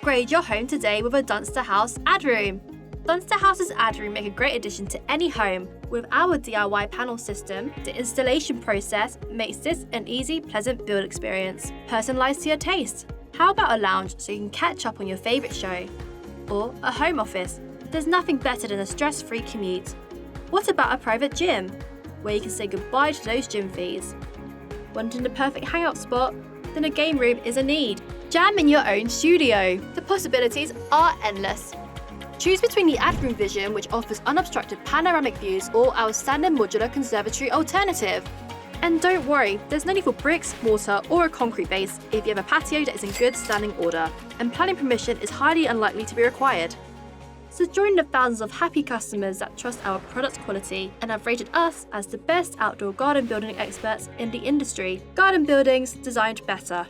Upgrade your home today with a Dunster House Addroom. Dunster House's Addroom make a great addition to any home. With our DIY panel system, the installation process makes this an easy, pleasant build experience, personalised to your taste. How about a lounge so you can catch up on your favourite show? Or a home office? There's nothing better than a stress-free commute. What about a private gym, where you can say goodbye to those gym fees? Wanting the perfect hangout spot? Then a game room is a need. Jam in your own studio. The possibilities are endless. Choose between the Addroom Vision, which offers unobstructed panoramic views, or our standard modular Conservatory Alternative. And don't worry, there's no need for bricks, mortar, or a concrete base if you have a patio that is in good standing order, and planning permission is highly unlikely to be required. So join the thousands of happy customers that trust our product quality and have rated us as the best outdoor garden building experts in the industry. Garden buildings designed better.